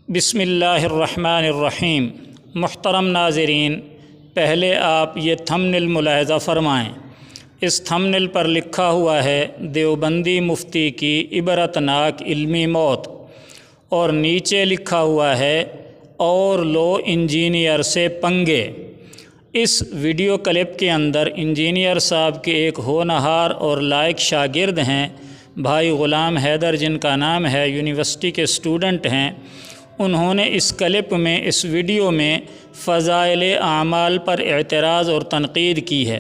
بسم الرحمن الرحیم۔ محترم ناظرین، پہلے آپ یہ تھمبنیل ملاحظہ فرمائیں۔ اس تھمبنیل پر لکھا ہوا ہے دیوبندی مفتی کی عبرتناک علمی موت، اور نیچے لکھا ہوا ہے اور لو انجینئر سے پنگے۔ اس ویڈیو کلپ کے اندر انجینئر صاحب کے ایک ہونہار اور لائق شاگرد ہیں، بھائی غلام حیدر، جن کا نام ہے، یونیورسٹی کے اسٹوڈنٹ ہیں۔ انہوں نے اس کلپ میں، اس ویڈیو میں فضائل اعمال پر اعتراض اور تنقید کی ہے۔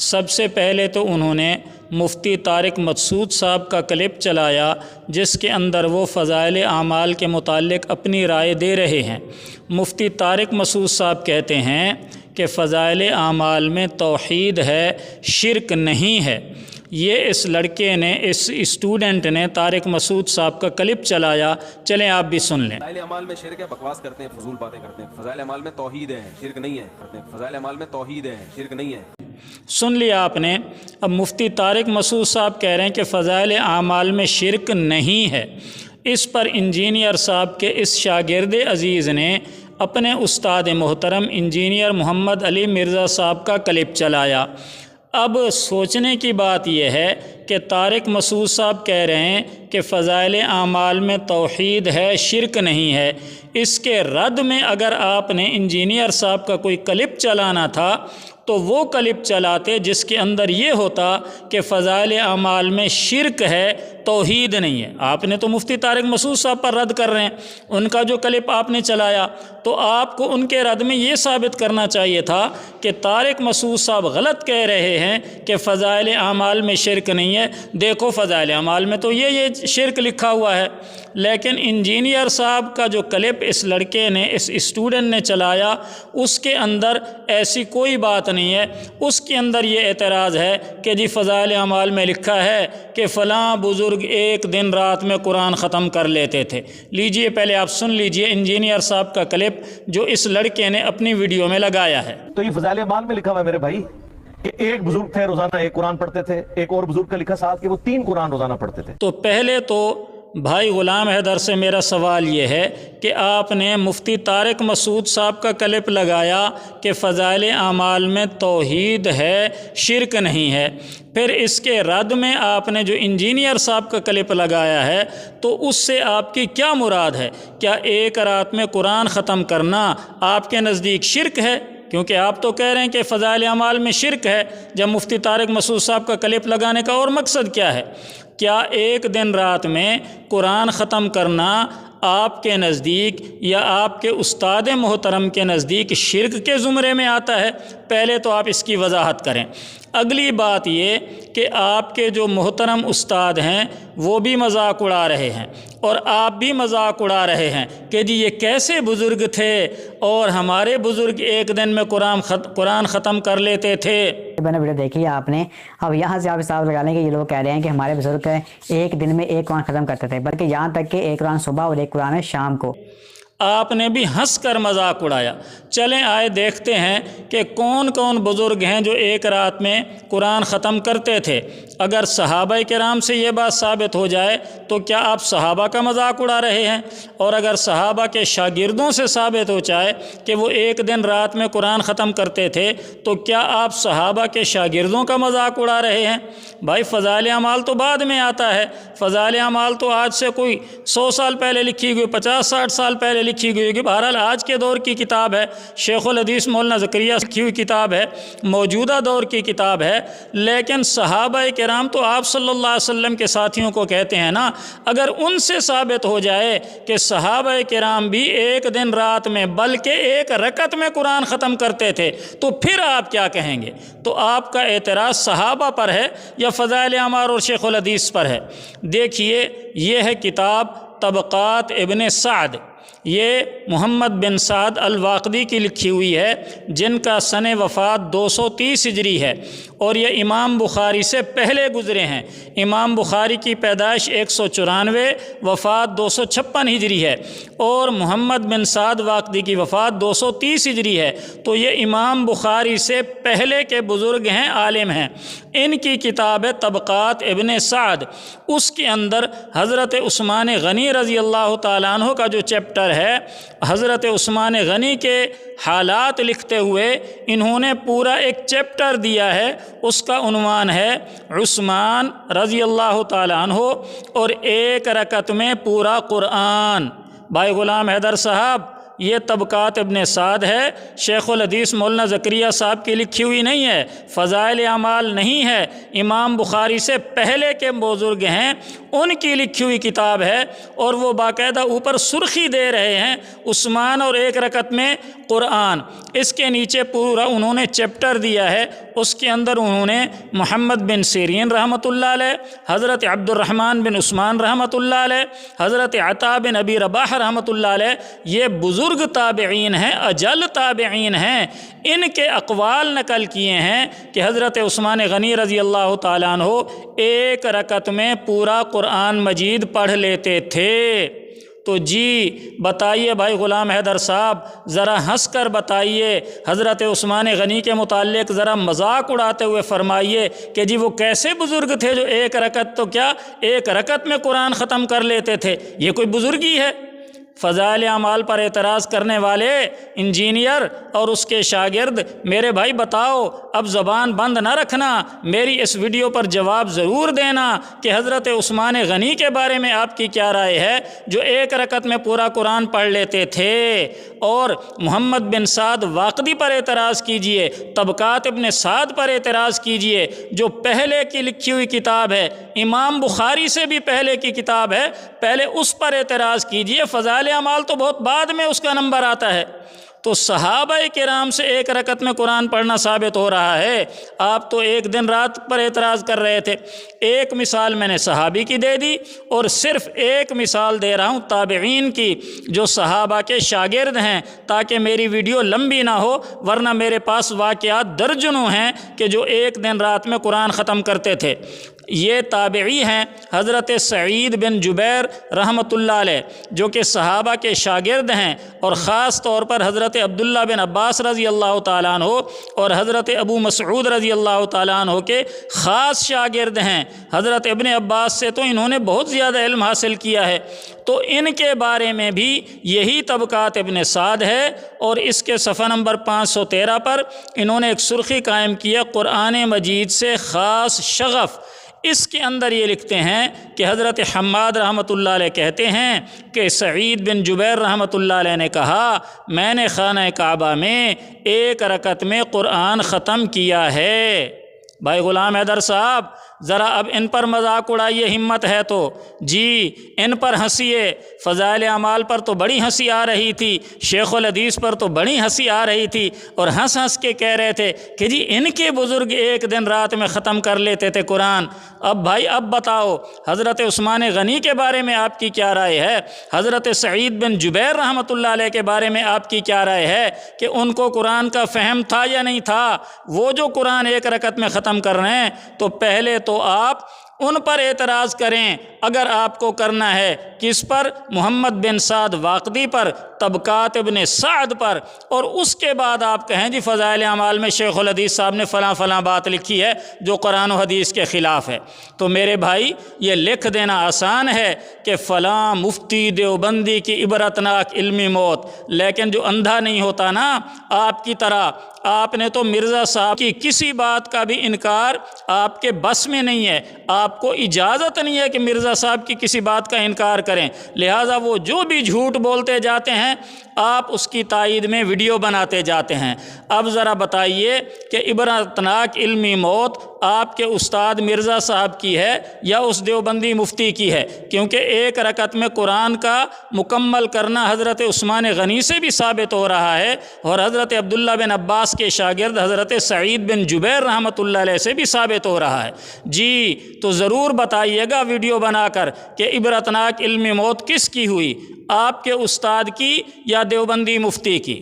سب سے پہلے تو انہوں نے مفتی طارق مسعود صاحب کا کلپ چلایا، جس کے اندر وہ فضائل اعمال کے متعلق اپنی رائے دے رہے ہیں۔ مفتی طارق مسعود صاحب کہتے ہیں کہ فضائل اعمال میں توحید ہے، شرک نہیں ہے۔ یہ اس لڑکے نے، اس اسٹوڈنٹ نے طارق مسعود صاحب کا کلپ چلایا، چلیں آپ بھی سن لیں۔ فضائل اعمال میں شرک ہے، بکواس کرتے ہیں، فضول باتیں کرتے ہیں۔ فضائل اعمال میں توحید ہے، شرک نہیں ہے۔ فضائل اعمال میں توحید ہے، شرک نہیں ہے۔ سن لیا آپ نے۔ اب مفتی طارق مسعود صاحب کہہ رہے ہیں کہ فضائل اعمال میں شرک نہیں ہے۔ اس پر انجینئر صاحب کے اس شاگرد عزیز نے اپنے استاد محترم انجینئر محمد علی مرزا صاحب کا کلپ چلایا۔ اب سوچنے کی بات یہ ہے کہ طارق مسعود صاحب کہہ رہے ہیں کہ فضائل اعمال میں توحید ہے، شرک نہیں ہے۔ اس کے رد میں اگر آپ نے انجینئر صاحب کا کوئی کلپ چلانا تھا تو وہ کلپ چلاتے جس کے اندر یہ ہوتا کہ فضائل اعمال میں شرک ہے، توحید نہیں ہے۔ آپ نے تو مفتی طارق مسعود صاحب پر رد کر رہے ہیں، ان کا جو کلپ آپ نے چلایا، تو آپ کو ان کے رد میں یہ ثابت کرنا چاہیے تھا کہ طارق مسعود صاحب غلط کہہ رہے ہیں کہ فضائل اعمال میں شرک نہیں ہے۔ دیکھو فضائل اعمال میں تو یہ شرک لکھا ہوا ہے، لیکن انجینئر صاحب کا جو کلپ اس لڑکے نے، اس اسٹوڈنٹ نے چلایا، اس کے اندر ایسی کوئی بات نہیں ہے۔ اس کے اندر یہ اعتراض ہے کہ جی فضائل اعمال میں لکھا ہے کہ فلاں بزرگ ایک دن رات میں قرآن ختم کر لیتے تھے۔ لیجئے پہلے آپ سن لیجئے انجینئر صاحب کا کلپ جو اس لڑکے نے اپنی ویڈیو میں لگایا ہے۔ تو یہ فضائل اعمال میں لکھا ہوا ہے میرے بھائی کہ ایک بزرگ تھے روزانہ ایک قرآن پڑھتے تھے، ایک اور بزرگ کا لکھا ساتھ کہ وہ 3 قرآن روزانہ پڑھتے تھے۔ تو پہلے تو بھائی غلام حیدر سے میرا سوال یہ ہے کہ آپ نے مفتی طارق مسعود صاحب کا کلپ لگایا کہ فضائل اعمال میں توحید ہے، شرک نہیں ہے، پھر اس کے رد میں آپ نے جو انجینئر صاحب کا کلپ لگایا ہے تو اس سے آپ کی کیا مراد ہے؟ کیا ایک رات میں قرآن ختم کرنا آپ کے نزدیک شرک ہے؟ کیونکہ آپ تو کہہ رہے ہیں کہ فضائل اعمال میں شرک ہے، جب مفتی طارق مسعود صاحب کا کلپ لگانے کا اور مقصد کیا ہے؟ کیا ایک دن رات میں قرآن ختم کرنا آپ کے نزدیک یا آپ کے استاد محترم کے نزدیک شرک کے زمرے میں آتا ہے؟ پہلے تو آپ اس کی وضاحت کریں۔ اگلی بات یہ کہ آپ کے جو محترم استاد ہیں وہ بھی مذاق اڑا رہے ہیں اور آپ بھی مذاق اڑا رہے ہیں کہ جی یہ کیسے بزرگ تھے اور ہمارے بزرگ ایک دن میں قرآن ختم کر لیتے تھے۔ میں نے ویڈیو دیکھی ہے آپ نے، اب یہاں سے آپ حساب لگا لیں کہ یہ لوگ کہہ رہے ہیں کہ ہمارے بزرگ ایک دن میں ایک قرآن ختم کرتے تھے، بلکہ یہاں تک کہ ایک قرآن صبح اور ایک قرآن شام کو۔ آپ نے بھی ہنس کر مذاق اڑایا۔ چلیں آئے دیکھتے ہیں کہ کون کون بزرگ ہیں جو ایک رات میں قرآن ختم کرتے تھے۔ اگر صحابہ کرام سے یہ بات ثابت ہو جائے تو کیا آپ صحابہ کا مذاق اڑا رہے ہیں؟ اور اگر صحابہ کے شاگردوں سے ثابت ہو جائے کہ وہ ایک دن رات میں قرآن ختم کرتے تھے تو کیا آپ صحابہ کے شاگردوں کا مذاق اڑا رہے ہیں؟ بھائی فضائل اعمال تو بعد میں آتا ہے، فضائل اعمال تو آج سے کوئی 100 سال پہلے لکھی گئی، 50-60 سال پہلے لکھی گئی ہوگی۔ بہرحال آج کے دور کی کتاب ہے، شیخ الحدیث مولانا زکریا لکھی ہوئی کتاب ہے، موجودہ دور کی کتاب ہے، لیکن صحابہ کرام تو آپ صلی اللہ علیہ وسلم کے ساتھیوں کو کہتے ہیں نا۔ اگر ان سے ثابت ہو جائے کہ صحابہ کرام بھی ایک دن رات میں بلکہ ایک رکعت میں قرآن ختم کرتے تھے تو پھر آپ کیا کہیں گے؟ تو آپ کا اعتراض صحابہ پر ہے یا فضائل اعمال اور شیخ الحدیث پر ہے؟ دیکھیے یہ ہے کتاب طبقات ابن سعد، یہ محمد بن سعد الواقدی کی لکھی ہوئی ہے، جن کا سن وفات 230 ہجری ہے، اور یہ امام بخاری سے پہلے گزرے ہیں۔ امام بخاری کی پیدائش 194، وفات 256 ہجری ہے، اور محمد بن سعد واقدی کی وفات 230 ہجری ہے، تو یہ امام بخاری سے پہلے کے بزرگ ہیں، عالم ہیں۔ ان کی کتاب ہے طبقات ابن سعد، اس کے اندر حضرت عثمان غنی رضی اللہ تعالیٰ عنہ کا جو چیپٹر چیپٹر ہے حضرت عثمان غنی کے حالات لکھتے ہوئے انہوں نے پورا ایک چیپٹر دیا ہے، اس کا عنوان ہے عثمان رضی اللہ تعالیٰ عنہ اور ایک رکعت میں پورا قرآن۔ بھائی غلام حیدر صاحب، یہ طبقات ابن سعد ہے، شیخ الحدیث مولانا زکریا صاحب کی لکھی ہوئی نہیں ہے، فضائل اعمال نہیں ہے، امام بخاری سے پہلے کے بزرگ ہیں ان کی لکھی ہوئی کتاب ہے، اور وہ باقاعدہ اوپر سرخی دے رہے ہیں عثمان اور ایک رکعت میں قرآن۔ اس کے نیچے پورا انہوں نے چیپٹر دیا ہے، اس کے اندر انہوں نے محمد بن سیرین رحمۃ اللہ علیہ، حضرت عبد الرحمن بن عثمان رحمۃ اللہ علیہ، حضرت عطا بن ابی رباح رحمۃ اللہ علیہ، یہ بزرگ تابعین ہیں، اجل تابعین ہیں، ان کے اقوال نقل کیے ہیں کہ حضرت عثمان غنی رضی اللہ تعالیٰ عنہ ایک رکعت میں پورا قرآن مجید پڑھ لیتے تھے۔ تو جی بتائیے بھائی غلام حیدر صاحب، ذرا ہنس کر بتائیے، حضرت عثمان غنی کے متعلق ذرا مذاق اڑاتے ہوئے فرمائیے کہ جی وہ کیسے بزرگ تھے جو ایک رکعت تو کیا ایک رکعت میں قرآن ختم کر لیتے تھے؟ یہ کوئی بزرگی ہے؟ فضائل اعمال پر اعتراض کرنے والے انجینئر اور اس کے شاگرد، میرے بھائی بتاؤ، اب زبان بند نہ رکھنا، میری اس ویڈیو پر جواب ضرور دینا کہ حضرت عثمان غنی کے بارے میں آپ کی کیا رائے ہے جو ایک رکعت میں پورا قرآن پڑھ لیتے تھے۔ اور محمد بن سعد واقدی پر اعتراض کیجئے، طبقات ابن سعد پر اعتراض کیجئے جو پہلے کی لکھی ہوئی کتاب ہے، امام بخاری سے بھی پہلے کی کتاب ہے، پہلے اس پر اعتراض کیجئے، فضائل اعمال تو بہت بعد میں اس کا نمبر آتا ہے۔ تو صحابہ کرام سے ایک رکعت میں قرآن پڑھنا ثابت ہو رہا ہے، آپ تو ایک دن رات پر اعتراض کر رہے تھے۔ ایک مثال میں نے صحابی کی دے دی اور صرف ایک مثال دے رہا ہوں تابعین کی جو صحابہ کے شاگرد ہیں، تاکہ میری ویڈیو لمبی نہ ہو، ورنہ میرے پاس واقعات درجنوں ہیں کہ جو ایک دن رات میں قرآن ختم کرتے تھے۔ یہ تابعی ہیں حضرت سعید بن جبیر رحمۃ اللہ علیہ جو کہ صحابہ کے شاگرد ہیں، اور خاص طور پر حضرت عبداللہ بن عباس رضی اللہ تعالیٰ عنہ اور حضرت ابو مسعود رضی اللہ تعالیٰ عنہ کے خاص شاگرد ہیں۔ حضرت ابن عباس سے تو انہوں نے بہت زیادہ علم حاصل کیا ہے، تو ان کے بارے میں بھی یہی طبقات ابن سعد ہے، اور اس کے صفحہ نمبر 513 پر انہوں نے ایک سرخی قائم کیا قرآن مجید سے خاص شغف۔ اس کے اندر یہ لکھتے ہیں کہ حضرت حماد رحمۃ اللہ علیہ کہتے ہیں کہ سعید بن جبیر رحمۃ اللہ علیہ نے کہا، میں نے خانہ کعبہ میں ایک رکعت میں قرآن ختم کیا ہے۔ بھائی غلام حیدر صاحب، ذرا اب ان پر مذاق اڑائیے، ہمت ہے تو جی ان پر ہنسیے۔ فضائل اعمال پر تو بڑی ہنسی آ رہی تھی، شیخ الحدیث پر تو بڑی ہنسی آ رہی تھی، اور ہنس ہنس کے کہہ رہے تھے کہ جی ان کے بزرگ ایک دن رات میں ختم کر لیتے تھے قرآن۔ اب بھائی اب بتاؤ حضرت عثمان غنی کے بارے میں آپ کی کیا رائے ہے؟ حضرت سعید بن جبیر رحمۃ اللہ علیہ کے بارے میں آپ کی کیا رائے ہے کہ ان کو قرآن کا فہم تھا یا نہیں تھا؟ وہ جو قرآن ایک رکعت میں ختم کر رہے ہیں، تو پہلے تو آپ ان پر اعتراض کریں اگر آپ کو کرنا ہے، کس پر؟ محمد بن سعد واقدی پر، طبقات ابن سعد پر، اور اس کے بعد آپ کہیں جی فضائل اعمال میں شیخ الحدیث صاحب نے فلاں فلاں بات لکھی ہے جو قرآن و حدیث کے خلاف ہے۔ تو میرے بھائی یہ لکھ دینا آسان ہے کہ فلاں مفتی دیوبندی کی عبرتناک علمی موت، لیکن جو اندھا نہیں ہوتا نا آپ کی طرح، آپ نے تو مرزا صاحب کی کسی بات کا بھی انکار آپ کے بس میں نہیں ہے، آپ کو اجازت نہیں ہے کہ مرزا صاحب کی کسی بات کا انکار کریں، لہٰذا وہ جو بھی جھوٹ بولتے جاتے ہیں آپ اس کی تائید میں ویڈیو بناتے جاتے ہیں۔ اب ذرا بتائیے کہ عبرتناک علمی موت آپ کے استاد مرزا صاحب کی ہے یا اس دیوبندی مفتی کی ہے؟ کیونکہ ایک رکعت میں قرآن کا مکمل کرنا حضرت عثمان غنی سے بھی ثابت ہو رہا ہے، اور حضرت عبداللہ بن عباس کے شاگرد حضرت سعید بن جبیر رحمۃ اللہ علیہ سے بھی ثابت ہو رہا ہے۔ جی تو ضرور بتائیے گا ویڈیو بنا کر کہ عبرتناک علمی موت کس کی ہوئی، آپ کے استاد کی یا دیوبندی مفتی کی؟